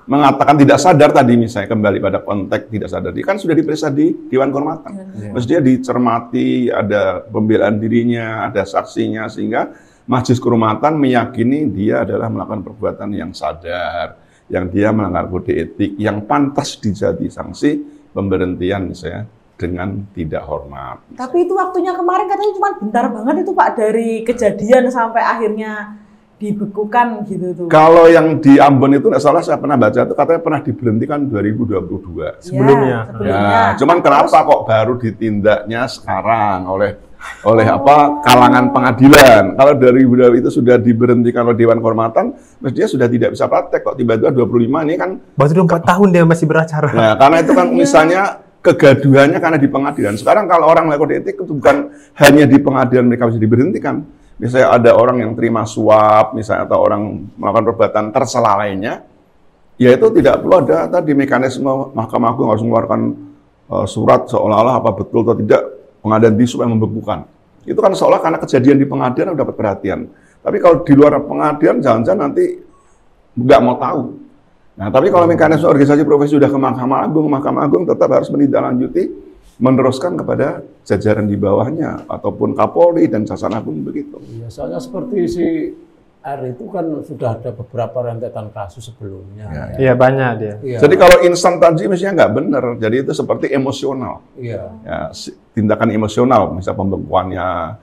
mengatakan tidak sadar tadi, misalnya kembali pada konteks tidak sadar, dia kan sudah diperiksa di Dewan Kehormatan. Mestinya dicermati, ada pembelaan dirinya, ada saksinya, sehingga Majelis Kehormatan meyakini dia adalah melakukan perbuatan yang sadar, yang dia melanggar kode etik, yang pantas dijadi sanksi pemberhentian misalnya dengan tidak hormat. Tapi itu waktunya kemarin katanya cuma bentar banget itu Pak, dari kejadian sampai akhirnya dibekukan gitu tuh. Kalau yang di Ambon itu nggak salah saya pernah baca itu katanya pernah diberhentikan 2022 sebelumnya. Ya, cuman kenapa kok baru ditindaknya sekarang oleh kalangan pengadilan? Kalau 2022 itu sudah diberhentikan oleh Dewan Kehormatan, mestinya sudah tidak bisa praktek kok tiba-tiba 25 ini kan. Baru 4 tahun dia masih beracara. Nah, karena itu kan misalnya kegaduhannya karena di pengadilan. Sekarang kalau orang melakukan kode etik itu bukan hanya di pengadilan mereka bisa diberhentikan. Misalnya ada orang yang terima suap, misalnya atau orang melakukan perbuatan tercela lainnya, ya itu tidak perlu ada tadi mekanisme Mahkamah Agung harus mengeluarkan surat seolah-olah apa betul atau tidak pengadilan bisu yang membekukan. Itu kan seolah karena kejadian di pengadilan dapat perhatian. Tapi kalau di luar pengadilan jangan-jangan nanti nggak mau tahu. Nah, tapi kalau mekanisme organisasi profesi sudah ke Mahkamah Agung tetap harus menindaklanjuti, meneruskan kepada jajaran di bawahnya ataupun Kapolri dan Jaksa Agung begitu. Ya, soalnya seperti si R itu kan sudah ada beberapa rentetan kasus sebelumnya. Iya, banyak dia. Ya. Jadi kalau instan tadi mestinya nggak benar. Jadi itu seperti emosional. Iya. Ya, tindakan emosional, misal pembekuannya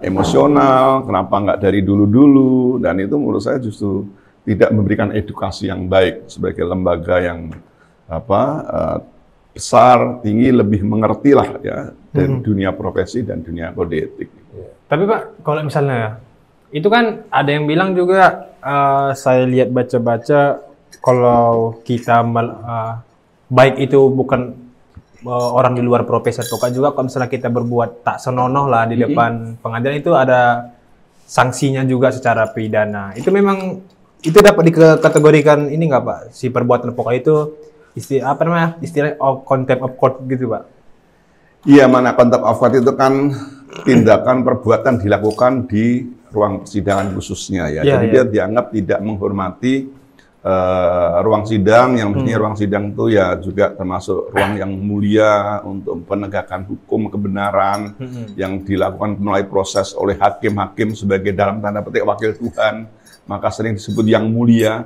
emosional, kenapa nggak dari dulu-dulu, dan itu menurut saya justru tidak memberikan edukasi yang baik sebagai lembaga yang besar, tinggi, lebih mengerti lah ya dari dunia profesi dan dunia kode etik. Tapi Pak, kalau misalnya ya, itu kan ada yang bilang juga, saya lihat baca-baca, kalau kita baik itu bukan orang di luar profesi advokat juga, kalau misalnya kita berbuat tak senonoh lah di depan pengadilan, itu ada sanksinya juga secara pidana. Itu memang itu dapat dikategorikan ini nggak Pak, si perbuatan advokat itu istilah contempt of court gitu Pak? Iya, mana contempt of court itu kan tindakan perbuatan dilakukan di ruang persidangan khususnya ya. Jadi dia dianggap tidak menghormati ruang sidang, yang mestinya ruang sidang itu ya juga termasuk ruang yang mulia untuk penegakan hukum kebenaran yang dilakukan melalui proses oleh hakim-hakim sebagai dalam tanda petik wakil Tuhan, maka sering disebut yang mulia.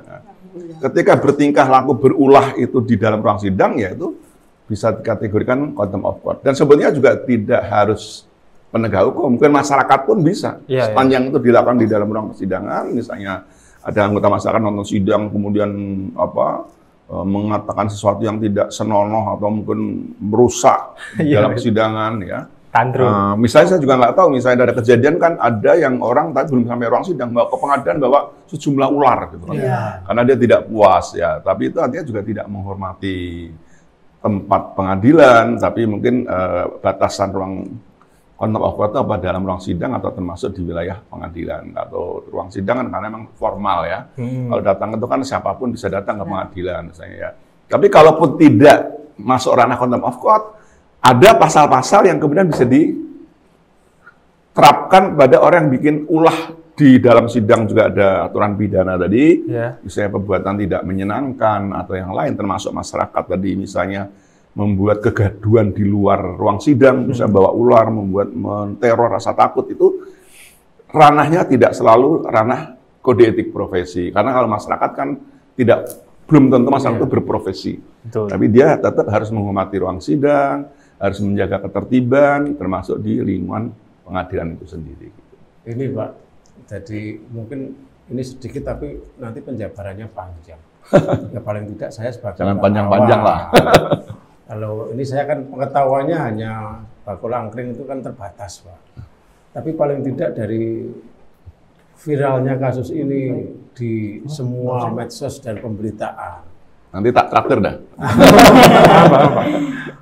Ketika bertingkah laku berulah itu di dalam ruang sidang, ya itu bisa dikategorikan contempt of court. Dan sebenarnya juga tidak harus penegak hukum, mungkin masyarakat pun bisa. Sepanjang itu dilakukan di dalam ruang persidangan, misalnya ada anggota masyarakat nonton sidang kemudian mengatakan sesuatu yang tidak senonoh atau mungkin merusak di dalam persidangan ya. Misalnya saya juga nggak tahu, misalnya ada kejadian kan ada yang orang tadi belum sampai ruang sidang bawa ke pengadilan bawa sejumlah ular gitu kan. Karena dia tidak puas ya, tapi itu artinya juga tidak menghormati tempat pengadilan, tapi mungkin batasan ruang contempt of court apa dalam ruang sidang atau termasuk di wilayah pengadilan atau ruang sidang kan karena memang formal ya. Kalau datang itu kan siapapun bisa datang ke pengadilan misalnya ya. Tapi kalaupun tidak masuk ranah contempt of court, ada pasal-pasal yang kemudian bisa diterapkan pada orang yang bikin ulah di dalam sidang. Juga ada aturan pidana tadi, misalnya perbuatan tidak menyenangkan atau yang lain, termasuk masyarakat tadi, misalnya membuat kegaduhan di luar ruang sidang, bisa bawa ular, membuat menteror rasa takut, itu ranahnya tidak selalu ranah kode etik profesi. Karena kalau masyarakat kan belum tentu masyarakat itu berprofesi. Tapi dia tetap harus menghormati ruang sidang, harus menjaga ketertiban, termasuk di lingkungan pengadilan itu sendiri. Ini Pak, jadi mungkin ini sedikit tapi nanti penjabarannya panjang. Ya paling tidak saya sebagai jangan panjang-panjang lah. Kalau ini saya kan pengetahuannya hanya bakul angkring itu kan terbatas Pak. Tapi paling tidak dari viralnya kasus ini di semua medsos dan pemberitaan. Nanti tak traktir dah.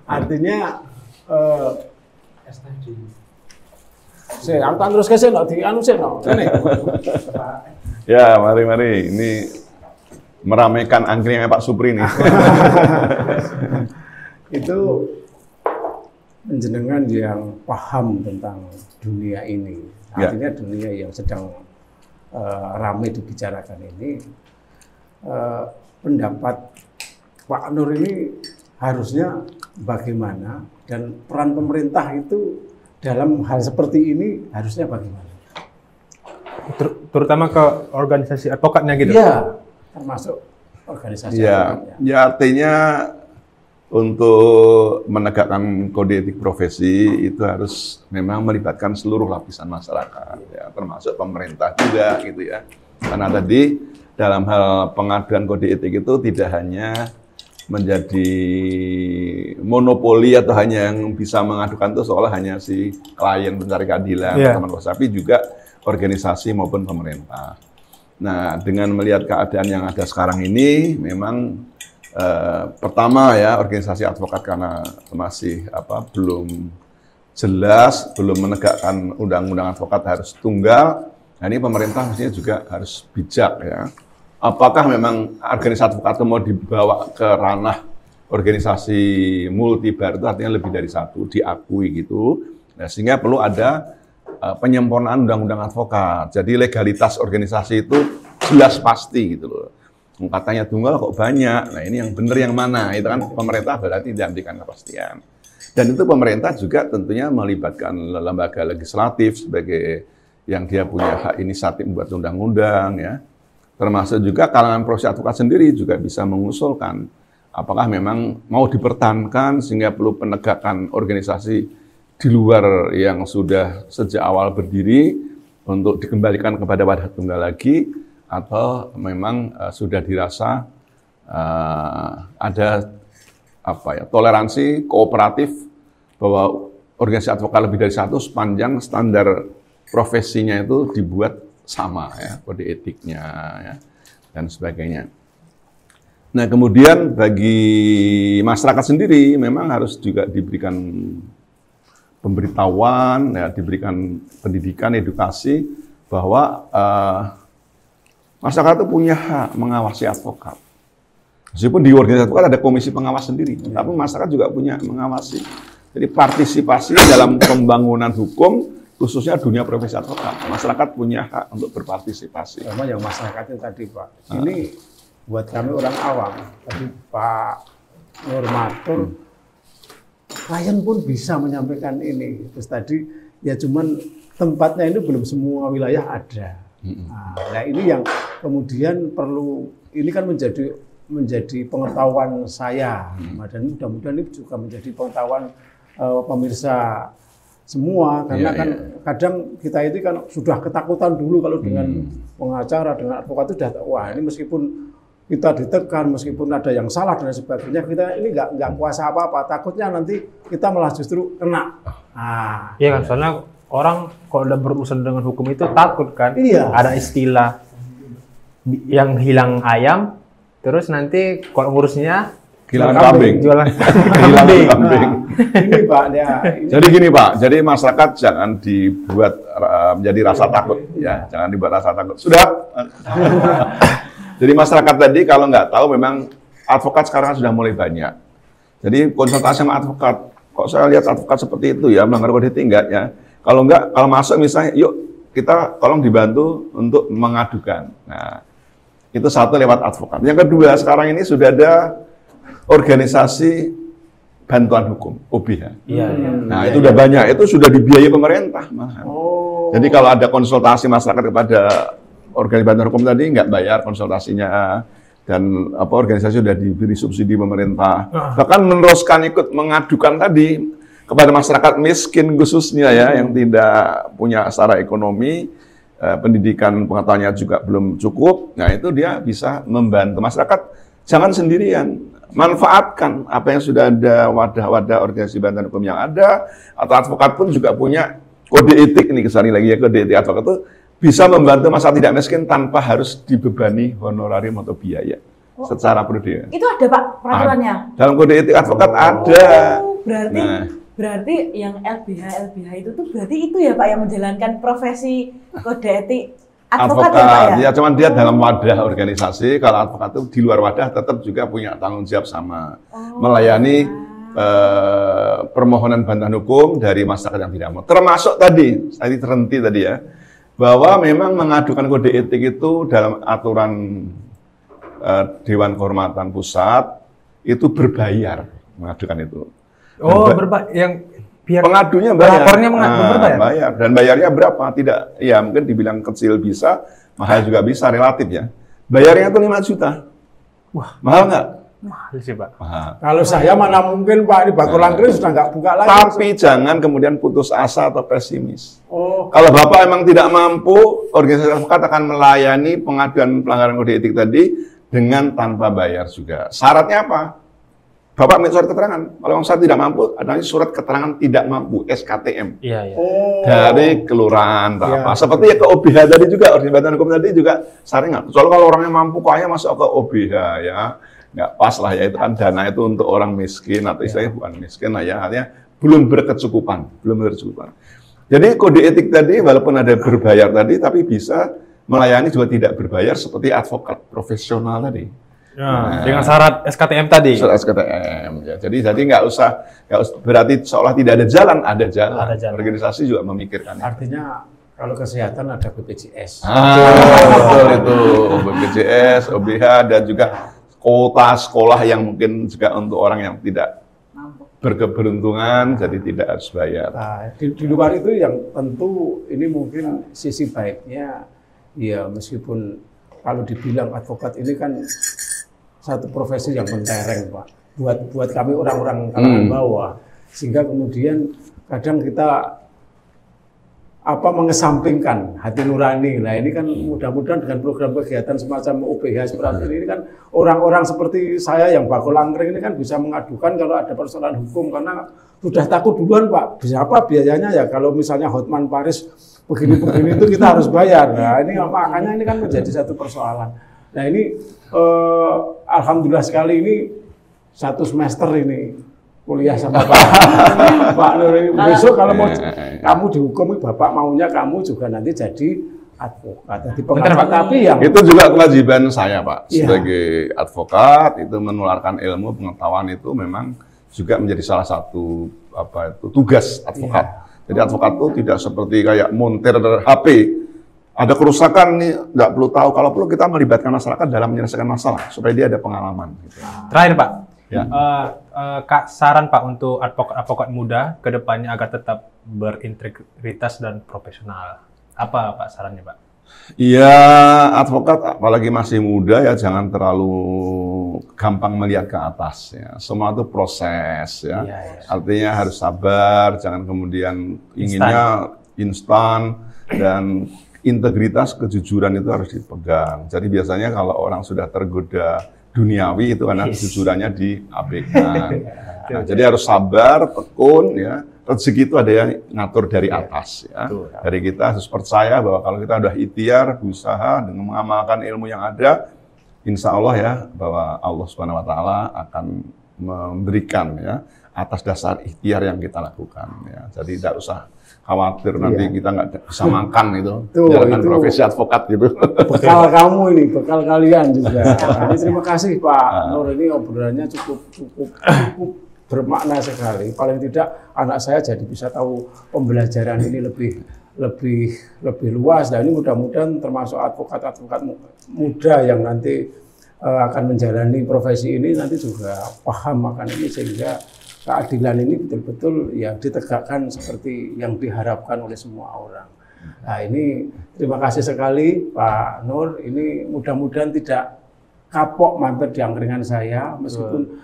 Artinya saya akan terus ke sini, Ya, mari. Ini meramaikan angkringnya Pak Supri nih. Itu penjenengan yang paham tentang dunia ini. Artinya dunia yang sedang ramai dibicarakan ini. Pendapat Pak Nur ini harusnya bagaimana dan peran pemerintah itu dalam hal seperti ini harusnya bagaimana? terutama ke organisasi advokatnya gitu. Iya, termasuk organisasi. Ya, advokat, ya artinya untuk menegakkan kode etik profesi itu harus memang melibatkan seluruh lapisan masyarakat, ya, termasuk pemerintah juga gitu ya. Karena tadi dalam hal pengaduan kode etik itu tidak hanya menjadi monopoli atau hanya yang bisa mengadukan itu seolah hanya si klien pencari keadilan, teman tapi juga organisasi maupun pemerintah. Nah, dengan melihat keadaan yang ada sekarang ini, memang pertama ya organisasi advokat karena masih belum jelas, belum menegakkan undang-undang advokat harus tunggal. Nah, ini pemerintah mestinya juga harus bijak ya. Apakah memang organisasi advokat itu mau dibawa ke ranah organisasi multibar itu artinya lebih dari satu, diakui gitu. Nah, sehingga perlu ada penyempurnaan undang-undang advokat. Jadi legalitas organisasi itu jelas pasti gitu loh. Katanya tunggal kok banyak. Nah, ini yang benar yang mana? Itu kan pemerintah berarti tidak memberikan kepastian. Dan itu pemerintah juga tentunya melibatkan lembaga legislatif sebagai yang dia punya hak inisiatif membuat undang-undang ya. Termasuk juga kalangan profesi advokat sendiri juga bisa mengusulkan apakah memang mau dipertahankan sehingga perlu penegakan organisasi di luar yang sudah sejak awal berdiri untuk dikembalikan kepada wadah tunggal lagi, atau memang sudah dirasa ada toleransi kooperatif bahwa organisasi advokat lebih dari satu sepanjang standar profesinya itu dibuat sama ya, kode etiknya ya, dan sebagainya. Nah, kemudian bagi masyarakat sendiri memang harus juga diberikan pemberitahuan, ya, diberikan pendidikan, edukasi bahwa masyarakat itu punya hak mengawasi advokat. Meskipun di organisasi advokat ada komisi pengawas sendiri, tapi masyarakat juga punya mengawasi. Jadi partisipasi dalam pembangunan hukum, khususnya dunia profesi advokat, masyarakat punya hak untuk berpartisipasi. Sama yang masyarakat itu tadi Pak, ini buat kami orang awam, tadi Pak Normatur, klien pun bisa menyampaikan ini. Terus tadi ya cuman tempatnya ini belum semua wilayah ada. Nah ini yang kemudian perlu, ini kan menjadi pengetahuan saya, dan mudah-mudahan ini juga menjadi pengetahuan pemirsa semua, karena kadang kita itu kan sudah ketakutan dulu kalau dengan pengacara, dengan advokat itu sudah, wah ini meskipun kita ditekan, meskipun ada yang salah dan sebagainya, kita ini nggak kuasa apa-apa, takutnya nanti kita malah justru kena. Iya kan, soalnya orang kalau udah berurusan dengan hukum itu takut kan, ada istilah yang hilang ayam, terus nanti kalau ngurusnya kehilangan kambing. Jualan kambing. Ini Pak, ya. Jadi gini Pak, jadi masyarakat jangan dibuat menjadi rasa takut, ya, jangan dibuat rasa takut. Sudah. Jadi masyarakat tadi kalau nggak tahu, memang advokat sekarang sudah mulai banyak. Jadi konsultasi sama advokat, kok saya lihat advokat seperti itu ya, melanggar kode etik enggak ya? Kalau enggak, kalau masuk misalnya, yuk kita tolong dibantu untuk mengadukan. Nah, itu satu lewat advokat. Yang kedua, sekarang ini sudah ada organisasi bantuan hukum, OBH. Nah, itu udah banyak, itu sudah dibiayai pemerintah. Jadi kalau ada konsultasi masyarakat kepada organisasi bantuan hukum tadi, nggak bayar konsultasinya, dan organisasi sudah diberi subsidi pemerintah. Bahkan meneruskan ikut mengadukan tadi kepada masyarakat miskin khususnya ya, yang tidak punya secara ekonomi, pendidikan pengetahuannya juga belum cukup. Nah, itu dia bisa membantu masyarakat. Jangan sendirian. Manfaatkan apa yang sudah ada, wadah-wadah organisasi bantuan hukum yang ada, atau advokat pun juga punya kode etik, ini kesana lagi ya, kode etik advokat itu bisa membantu masyarakat tidak miskin tanpa harus dibebani honorarium atau biaya secara prudensial. Itu ada Pak peraturannya? Dalam kode etik advokat ada. Berarti yang LBH itu tuh berarti itu ya Pak yang menjalankan profesi kode etik advokat ya Pak ya? Ya, cuman dia dalam wadah organisasi. Kalau advokat itu di luar wadah tetap juga punya tanggung jawab sama melayani permohonan bantuan hukum dari masyarakat yang tidak mau. Termasuk tadi, saya terhenti tadi ya, bahwa memang mengadukan kode etik itu dalam aturan Dewan Kehormatan Pusat itu berbayar mengadukan itu. Biar pengadunya bayar. Pelapornya berbayar? Bayar. Dan bayarnya berapa? Tidak, ya mungkin dibilang kecil bisa, mahal juga bisa, relatif ya. Bayarnya tuh 5 juta. Wah, mahal nggak? mahal sih Pak. Mahal. Kalau saya mana mungkin Pak, di Bakul Angkring sudah nggak buka lagi. Tapi jangan kemudian putus asa atau pesimis. Oh, Kalau Bapak emang tidak mampu, organisasi advokat akan melayani pengaduan pelanggaran kode etik tadi dengan tanpa bayar juga. Syaratnya apa? Bapak minta surat keterangan. Kalau saya tidak mampu, ada surat keterangan tidak mampu, SKTM. Iya, iya. oh. Dari kelurahan atau Iya. apa. Seperti ya ke OBH tadi juga, Organisasi Bantuan Hukum tadi juga syaratnya. Soalnya kalau orangnya mampu, kaya masuk ke OBH ya. Nggak pas lah ya, itu kan dana itu untuk orang miskin atau istilahnya bukan miskin lah ya. Artinya belum berkecukupan. Jadi kode etik tadi walaupun ada berbayar tadi, tapi bisa melayani juga tidak berbayar seperti advokat profesional tadi. Ya, dengan syarat SKTM tadi. Surat SKTM ya. Jadi nggak usah berarti seolah tidak ada jalan, ada jalan. Ada jalan. Organisasi juga memikirkan. Artinya kalau kesehatan ada BPJS. Betul itu BPJS, OBH dan juga kuota sekolah yang mungkin juga untuk orang yang tidak berkeberuntungan jadi tidak harus bayar. Nah, di luar itu yang tentu ini mungkin sisi baiknya ya meskipun kalau dibilang advokat ini kan satu profesi yang mentereng Pak buat kami orang-orang kalangan bawah sehingga kemudian kadang kita mengesampingkan hati nurani. Nah ini kan mudah-mudahan dengan program kegiatan semacam OBH seperti ini kan orang-orang seperti saya yang Bakul Angkring ini kan bisa mengadukan kalau ada persoalan hukum karena sudah takut duluan Pak. Berapa biayanya ya kalau misalnya Hotman Paris begini-begini itu kita harus bayar. Nah ini makanya ini kan menjadi satu persoalan. Nah ini alhamdulillah sekali ini satu semester ini kuliah sama Pak Nur ini. Besok kalau mau kamu dihukum, Bapak maunya kamu juga nanti jadi advokat, jadi pengamat. Tapi yang itu juga kewajiban saya Pak Iya. sebagai advokat itu menularkan ilmu pengetahuan itu memang juga menjadi salah satu tugas advokat. Jadi advokat itu tidak seperti kayak montir HP. Ada kerusakan nih, nggak perlu tahu. Kalau perlu kita melibatkan masyarakat dalam menyelesaikan masalah supaya dia ada pengalaman. Gitu. Terakhir Pak, Ya. Kak saran Pak untuk advokat muda ke depannya agar tetap berintegritas dan profesional. Apa Pak sarannya Pak? Iya, advokat apalagi masih muda ya jangan terlalu gampang melihat ke atas ya. Semua itu proses ya. Iya, iya. Artinya harus sabar, jangan kemudian inginnya instan dan integritas kejujuran itu harus dipegang. Jadi biasanya kalau orang sudah tergoda duniawi itu karena kejujurannya diabaikan. Nah, jadi harus sabar, tekun ya. Rezeki itu ada yang ngatur dari atas ya. Dari kita harus percaya bahwa kalau kita udah ikhtiar, berusaha dengan mengamalkan ilmu yang ada, insya Allah ya bahwa Allah Subhanahu Wa Taala akan memberikan ya atas dasar ikhtiar yang kita lakukan ya. Jadi tidak usah khawatir nanti kita nggak bisa makan itu, jalankan profesi advokat gitu. bekal kamu ini, bekal kalian juga. Nah, terima kasih Pak Nur, ini obrolannya cukup bermakna sekali. Paling tidak anak saya jadi bisa tahu pembelajaran ini lebih luas. Dan ini mudah-mudahan termasuk advokat-advokat muda yang nanti akan menjalani profesi ini nanti juga paham akan ini sehingga keadilan ini betul-betul ya ditegakkan seperti yang diharapkan oleh semua orang. Nah ini terima kasih sekali Pak Nur. Ini mudah-mudahan tidak kapok mampir di angkringan saya meskipun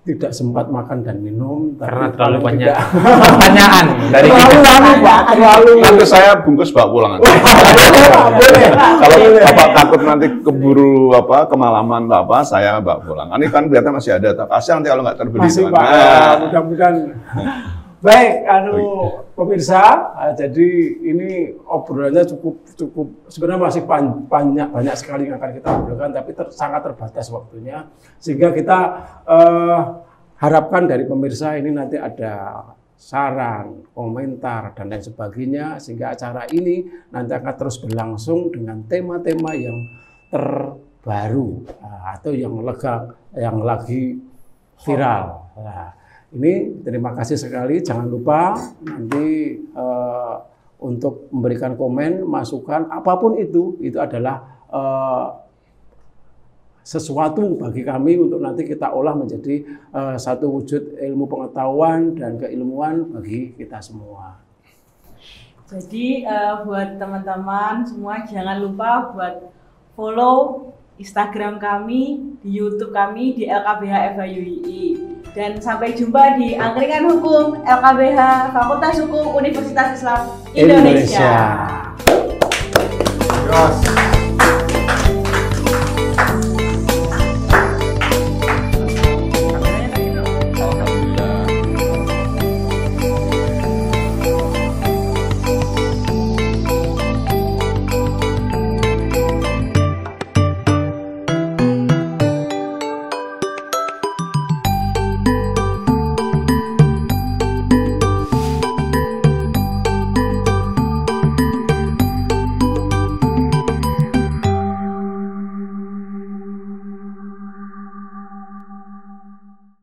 tidak sempat makan dan minum. Karena terlalu banyak pertanyaan dari terlalu. Nanti saya bungkus bawa pulang. Boleh. Kalau Bapak takut nanti keburu kemalaman Bapak, saya bawa pulang. Ini kan kelihatan masih ada. Kasihan nanti kalau nggak terbeli. Masih Pak. Mudah-mudahan. Baik, pemirsa, jadi ini obrolannya cukup sebenarnya masih banyak sekali yang akan kita obrolkan, tapi sangat terbatas waktunya, sehingga kita harapkan dari pemirsa ini nanti ada saran, komentar dan lain sebagainya, sehingga acara ini nanti akan terus berlangsung dengan tema-tema yang terbaru atau yang lagi viral. Nah, ini terima kasih sekali, jangan lupa nanti untuk memberikan komen, masukan, apapun itu adalah sesuatu bagi kami untuk nanti kita olah menjadi satu wujud ilmu pengetahuan dan keilmuan bagi kita semua. Jadi buat teman-teman semua jangan lupa buat follow Instagram kami, di YouTube kami di LKBH FHUII. Dan sampai jumpa di Angkringan Hukum LKBH Fakultas Hukum Universitas Islam Indonesia. Yes.